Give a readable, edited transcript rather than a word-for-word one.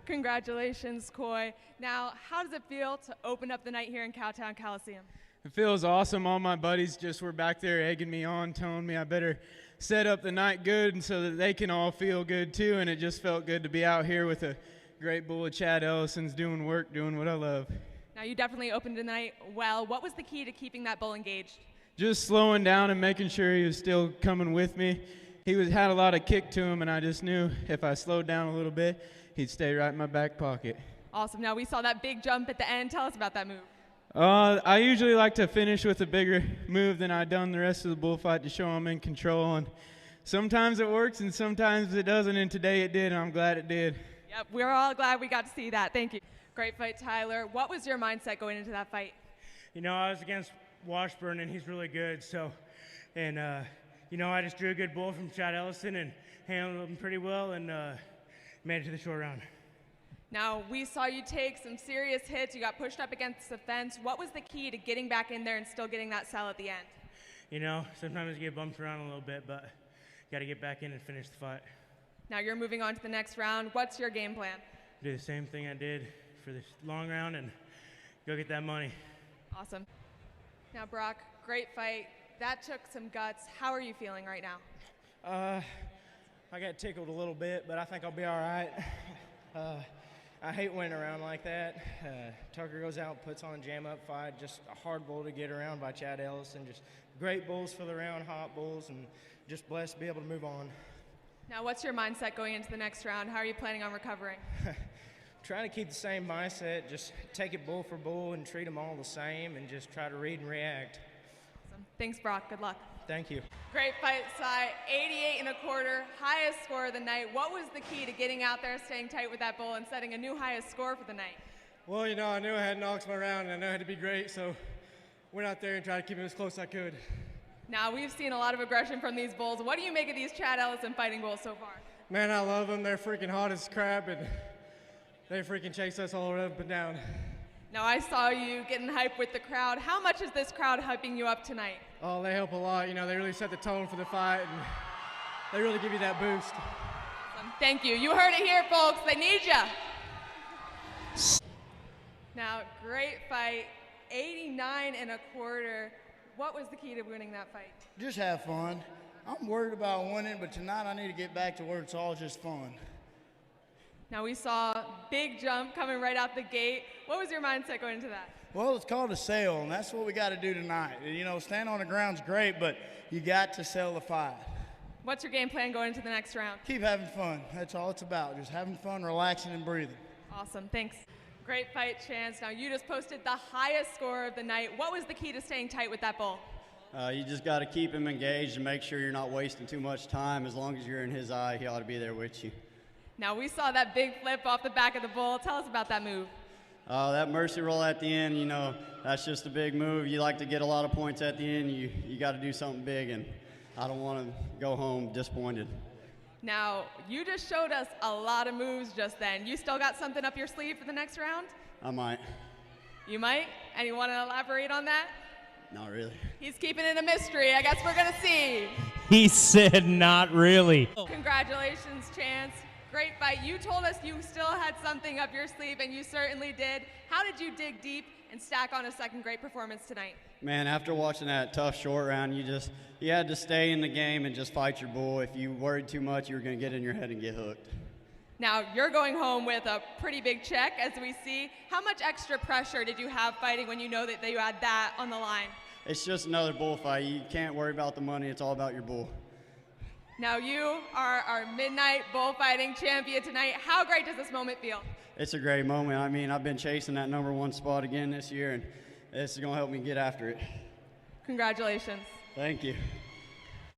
Congratulations, Coy. Now, how does it feel to open up the night here in Cowtown Coliseum? It feels awesome. All my buddies just were back there egging me on, telling me I better set up the night good and so that they can all feel good too, and it just felt good to be out here with a great bull of Chad Ellison's doing work, doing what I love. Now, you definitely opened the night well. What was the key to keeping that bull engaged? Just slowing down and making sure he was still coming with me. Had a lot of kick to him, and I just knew if I slowed down a little bit, he'd stay right in my back pocket. Awesome. Now, we saw that big jump at the end. Tell us about that move. I usually like to finish with a bigger move than I've done the rest of the bullfight to show I'm in control. And sometimes it works and sometimes it doesn't, and today it did, and I'm glad it did. Yep, we're all glad we got to see that. Thank you. Great fight, Tyler. What was your mindset going into that fight? You know, I was against Washburn, and he's really good. I just drew a good bull from Chad Ellison and handled him pretty well and made it to the short round. Now, we saw you take some serious hits. You got pushed up against the fence. What was the key to getting back in there and still getting that sell at the end? You know, sometimes you get bumped around a little bit, but got to get back in and finish the fight. Now you're moving on to the next round. What's your game plan? Do the same thing I did for this long round and go get that money. Awesome. Now, Brock, great fight. That took some guts. How are you feeling right now? I got tickled a little bit, but I think I'll be all right. I hate winning around like that. Tucker goes out and puts on a jam-up fight. Just a hard bull to get around by Chad Ellison. Just great bulls for the round, hot bulls, and just blessed to be able to move on. Now, what's your mindset going into the next round? How are you planning on recovering? Trying to keep the same mindset. Just take it bull for bull and treat them all the same and just try to read and react. Awesome. Thanks, Brock. Good luck. Thank you. Great fight, Cy. 88 1/4, highest score of the night. What was the key to getting out there, staying tight with that bull, and setting a new highest score for the night? Well, you know, I knew I had knocks my round, and I knew I had to be great, so went out there and tried to keep it as close as I could. Now, we've seen a lot of aggression from these bulls. What do you make of these Chad Ellison fighting bulls so far? Man, I love them. They're freaking hot as crap, and they freaking chase us all up and down. Now, I saw you getting hype with the crowd. How much is this crowd hyping you up tonight? Oh, they help a lot. You know, they really set the tone for the fight, and they really give you that boost. Awesome. Thank you. You heard it here, folks. They need you. Now, great fight. 89 1/4. What was the key to winning that fight? Just have fun. I'm worried about winning, but tonight I need to get back to where it's all just fun. Now, we saw a big jump coming right out the gate. What was your mindset going into that? Well, it's called a sale, and that's what we got to do tonight. You know, stand on the ground's great, but you got to sell the fight. What's your game plan going into the next round? Keep having fun. That's all it's about, just having fun, relaxing, and breathing. Awesome. Thanks. Great fight, Chance. Now, you just posted the highest score of the night. What was the key to staying tight with that bull? You just got to keep him engaged and make sure you're not wasting too much time. As long as you're in his eye, he ought to be there with you. Now, we saw that big flip off the back of the bull. Tell us about that move. That mercy roll at the end, you know, that's just a big move. You like to get a lot of points at the end. You got to do something big, and I don't want to go home disappointed. Now, you just showed us a lot of moves just then. You still got something up your sleeve for the next round? I might. You might? And you want to elaborate on that? Not really. He's keeping it a mystery. I guess we're going to see. He said not really. Congratulations, Chance. Great fight. You told us you still had something up your sleeve, and you certainly did. How did you dig deep and stack on a second great performance tonight? Man, after watching that tough short round, you had to stay in the game and just fight your bull. If you worried too much, you were going to get in your head and get hooked. Now, you're going home with a pretty big check, as we see. How much extra pressure did you have fighting when you know that you had that on the line? It's just another bullfight. You can't worry about the money. It's all about your bull. Now, you are our midnight bullfighting champion tonight. How great does this moment feel? It's a great moment. I mean, I've been chasing that #1 spot again this year, and this is going to help me get after it. Congratulations. Thank you.